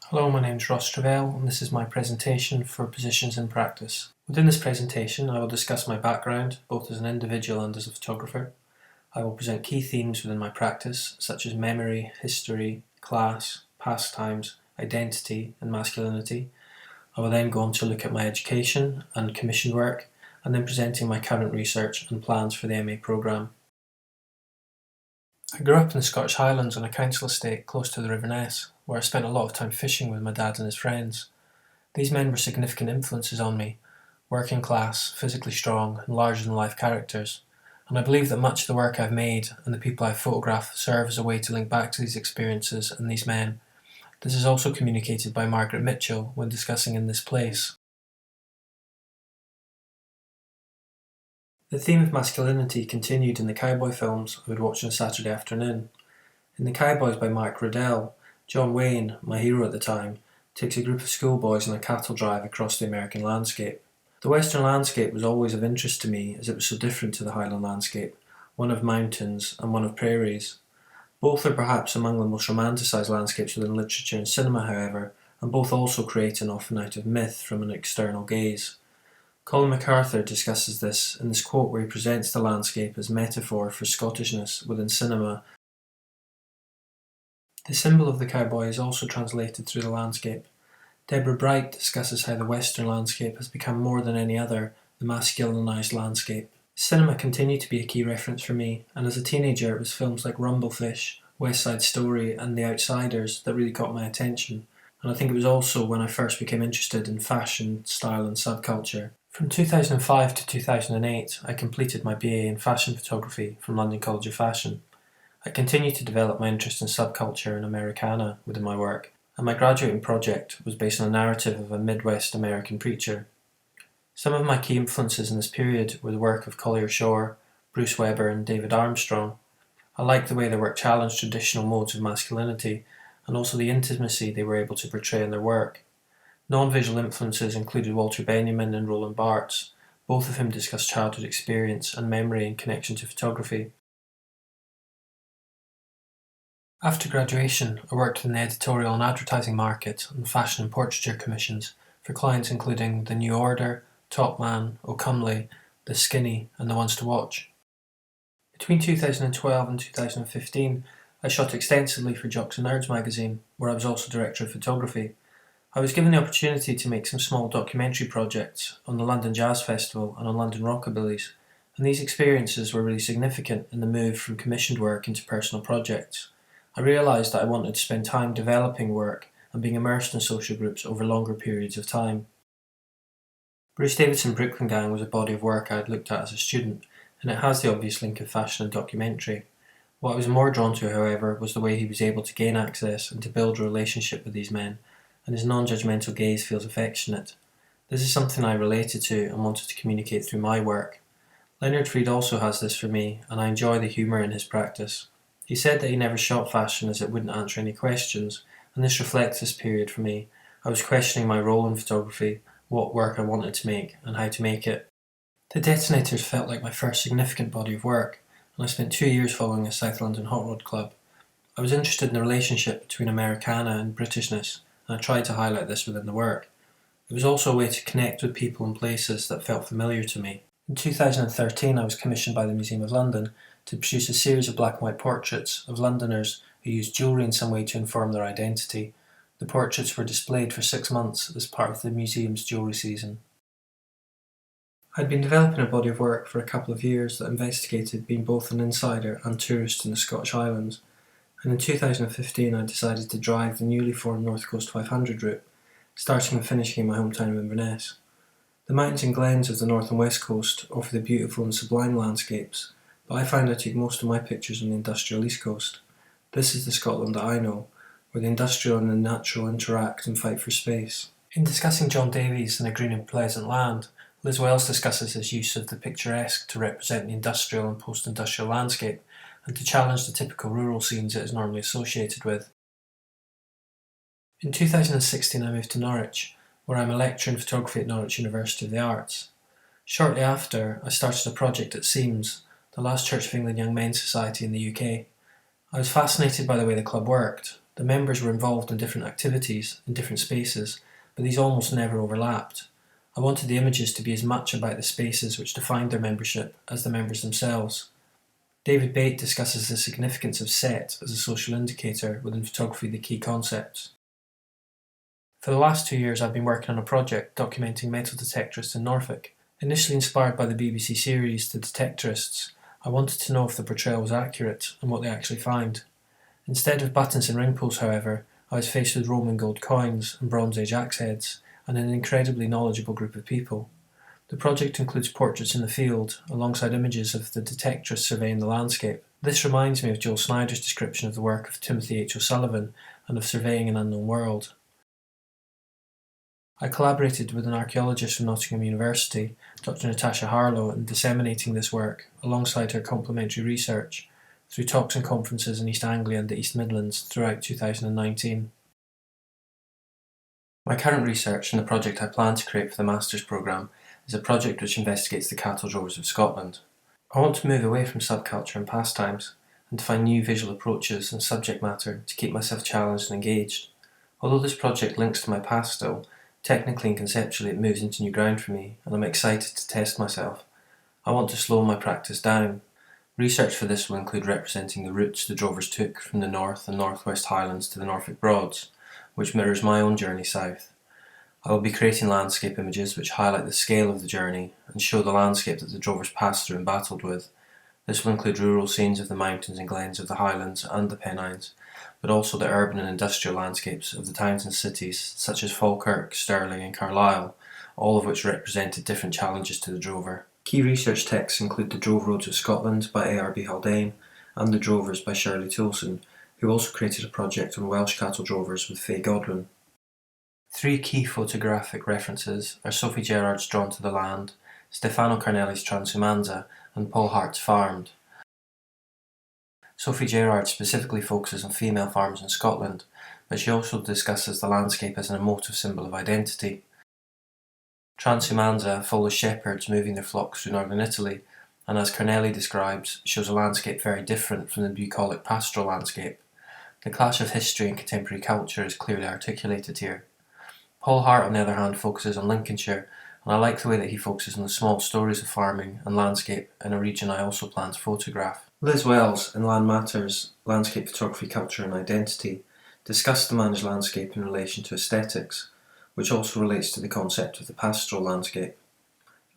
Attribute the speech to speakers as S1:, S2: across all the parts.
S1: Hello, my name is RossTrevail and this is my presentation for Positions in Practice. Within this presentation I will discuss my background, both as an individual and as a photographer. I will present key themes within my practice, such as memory, history, class, pastimes, identity and masculinity. I will then go on to look at my education and commissioned work, and then presenting my current research and plans for the MA programme. I grew up in the Scottish Highlands on a council estate close to the River Ness, where I spent a lot of time fishing with my dad and his friends. These men were significant influences on me, working class, physically strong and larger-than-life characters, and I believe that much of the work I've made and the people I've photographed serve as a way to link back to these experiences and these men. This is also communicated by Margaret Mitchell when discussing In This Place. The theme of masculinity continued in the cowboy films I would watch on a Saturday afternoon. In The Cowboys by Mark Riddell, John Wayne, my hero at the time, takes a group of schoolboys on a cattle drive across the American landscape. The Western landscape was always of interest to me as it was so different to the Highland landscape, one of mountains and one of prairies. Both are perhaps among the most romanticised landscapes within literature and cinema, however, and both also create an often out of myth from an external gaze. Colin MacArthur discusses this in this quote where he presents the landscape as metaphor for Scottishness within cinema. The symbol of the cowboy is also translated through the landscape. Deborah Bright discusses how the Western landscape has become more than any other the masculinised landscape. Cinema continued to be a key reference for me, and as a teenager it was films like Rumblefish, West Side Story and The Outsiders that really caught my attention, and I think it was also when I first became interested in fashion, style and subculture. From 2005 to 2008 I completed my BA in fashion photography from London College of Fashion. I continued to develop my interest in subculture and Americana within my work, and my graduating project was based on a narrative of a Midwest American preacher. Some of my key influences in this period were the work of Collier Shore, Bruce Weber and David Armstrong. I liked the way their work challenged traditional modes of masculinity and also the intimacy they were able to portray in their work. Non-visual influences included Walter Benjamin and Roland Barthes, both of whom discussed childhood experience and memory in connection to photography. After graduation, I worked in the editorial and advertising market on fashion and portraiture commissions for clients including The New Order, Top Man, O'Cumley, The Skinny and The Ones to Watch. Between 2012 and 2015, I shot extensively for Jocks and Nerds magazine, where I was also director of photography. I was given the opportunity to make some small documentary projects on the London Jazz Festival and on London Rockabillys, and these experiences were really significant in the move from commissioned work into personal projects. I realised that I wanted to spend time developing work and being immersed in social groups over longer periods of time. Bruce Davidson Brooklyn Gang was a body of work I had looked at as a student, and it has the obvious link of fashion and documentary. What I was more drawn to, however, was the way he was able to gain access and to build a relationship with these men, and his non-judgmental gaze feels affectionate. This is something I related to and wanted to communicate through my work. Leonard Freed also has this for me, and I enjoy the humour in his practice. He said that he never shot fashion as it wouldn't answer any questions, and this reflects this period for me. I was questioning my role in photography, what work I wanted to make, and how to make it. The Detonators felt like my first significant body of work, and I spent 2 years following a South London hot rod club. I was interested in the relationship between Americana and Britishness, and I tried to highlight this within the work. It was also a way to connect with people and places that felt familiar to me. In 2013 I was commissioned by the Museum of London to produce a series of black and white portraits of Londoners who used jewellery in some way to inform their identity. The portraits were displayed for 6 months as part of the museum's jewellery season. I'd been developing a body of work for a couple of years that investigated being both an insider and tourist in the Scottish Highlands, and in 2015 I decided to drive the newly formed North Coast 500 route, starting and finishing in my hometown of Inverness. The mountains and glens of the north and west coast offer the beautiful and sublime landscapes, but I find I took most of my pictures on the industrial east coast. This is the Scotland that I know, where the industrial and the natural interact and fight for space. In discussing John Davies and A Green and Pleasant Land, Liz Wells discusses his use of the picturesque to represent the industrial and post-industrial landscape and to challenge the typical rural scenes it is normally associated with. In 2016 I moved to Norwich, where I am a lecturer in photography at Norwich University of the Arts. Shortly after, I started a project at Seams, the last Church of England Young Men's Society in the UK. I was fascinated by the way the club worked. The members were involved in different activities in different spaces, but these almost never overlapped. I wanted the images to be as much about the spaces which defined their membership as the members themselves. David Bate discusses the significance of set as a social indicator within photography, the key concepts. For the last 2 years I've been working on a project documenting metal detectorists in Norfolk. Initially inspired by the BBC series The Detectorists, I wanted to know if the portrayal was accurate and what they actually found. Instead of buttons and ring pulls, however, I was faced with Roman gold coins and Bronze Age axe heads and an incredibly knowledgeable group of people. The project includes portraits in the field, alongside images of the detectorists surveying the landscape. This reminds me of Joel Snyder's description of the work of Timothy H. O'Sullivan and of surveying an unknown world. I collaborated with an archaeologist from Nottingham University, Dr. Natasha Harlow, in disseminating this work, alongside her complementary research, through talks and conferences in East Anglia and the East Midlands throughout 2019. My current research and the project I plan to create for the Master's programme is a project which investigates the cattle drovers of Scotland. I want to move away from subculture and pastimes and to find new visual approaches and subject matter to keep myself challenged and engaged. Although this project links to my past still, technically and conceptually it moves into new ground for me and I'm excited to test myself. I want to slow my practice down. Research for this will include representing the routes the drovers took from the North and North West Highlands to the Norfolk Broads, which mirrors my own journey south. I will be creating landscape images which highlight the scale of the journey and show the landscape that the drovers passed through and battled with. This will include rural scenes of the mountains and glens of the Highlands and the Pennines, but also the urban and industrial landscapes of the towns and cities such as Falkirk, Stirling and Carlisle, all of which represented different challenges to the drover. Key research texts include The Drove Roads of Scotland by A.R.B. Haldane and The Drovers by Shirley Toulson, who also created a project on Welsh cattle drovers with Faye Godwin. 3 key photographic references are Sophie Gerard's Drawn to the Land, Stefano Carnelli's Transumanza and Paul Hart's Farmed. Sophie Gerard specifically focuses on female farmers in Scotland, but she also discusses the landscape as an emotive symbol of identity. Transumanza follows shepherds moving their flocks through northern Italy, and as Carnelli describes, shows a landscape very different from the bucolic pastoral landscape. The clash of history and contemporary culture is clearly articulated here. Paul Hart, on the other hand, focuses on Lincolnshire, and I like the way that he focuses on the small stories of farming and landscape in a region I also plan to photograph. Liz Wells, in Land Matters, Landscape Photography, Culture and Identity, discussed the managed landscape in relation to aesthetics, which also relates to the concept of the pastoral landscape.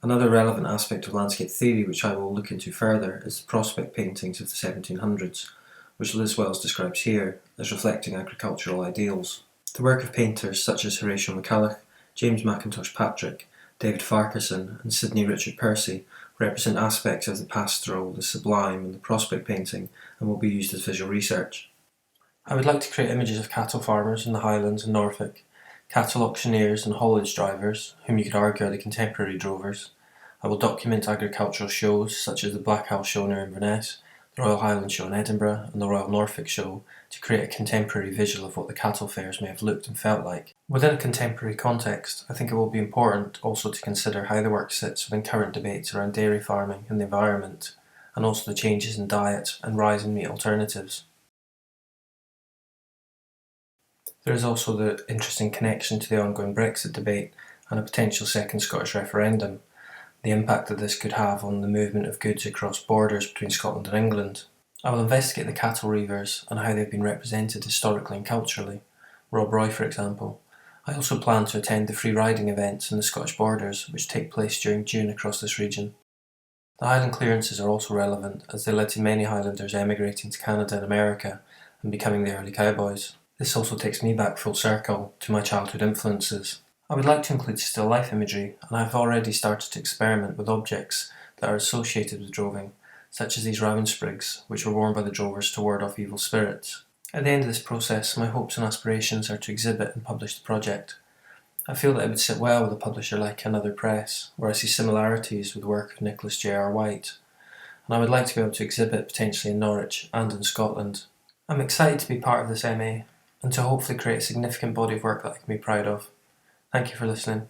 S1: Another relevant aspect of landscape theory which I will look into further is the prospect paintings of the 1700s, which Liz Wells describes here as reflecting agricultural ideals. The work of painters such as Horatio McCulloch, James Mackintosh Patrick, David Farquharson and Sidney Richard Percy represent aspects of the pastoral, the sublime and the prospect painting and will be used as visual research. I would like to create images of cattle farmers in the Highlands and Norfolk, cattle auctioneers and haulage drivers, whom you could argue are the contemporary drovers. I will document agricultural shows such as the Black Owl Show near Inverness, the Royal Highland Show in Edinburgh and the Royal Norfolk Show to create a contemporary visual of what the cattle fairs may have looked and felt like. Within a contemporary context, I think it will be important also to consider how the work sits within current debates around dairy farming and the environment, and also the changes in diet and rise in meat alternatives. There is also the interesting connection to the ongoing Brexit debate and a potential second Scottish referendum, the impact that this could have on the movement of goods across borders between Scotland and England. I will investigate the cattle reavers and how they've been represented historically and culturally, Rob Roy for example. I also plan to attend the free riding events in the Scottish borders which take place during June across this region. The Highland clearances are also relevant as they led to many Highlanders emigrating to Canada and America and becoming the early cowboys. This also takes me back full circle to my childhood influences. I would like to include still life imagery, and I have already started to experiment with objects that are associated with droving, such as these round sprigs, which were worn by the drovers to ward off evil spirits. At the end of this process, my hopes and aspirations are to exhibit and publish the project. I feel that it would sit well with a publisher like Another Press, where I see similarities with the work of Nicholas J.R. White, and I would like to be able to exhibit potentially in Norwich and in Scotland. I'm excited to be part of this MA, and to hopefully create a significant body of work that I can be proud of. Thank you for listening.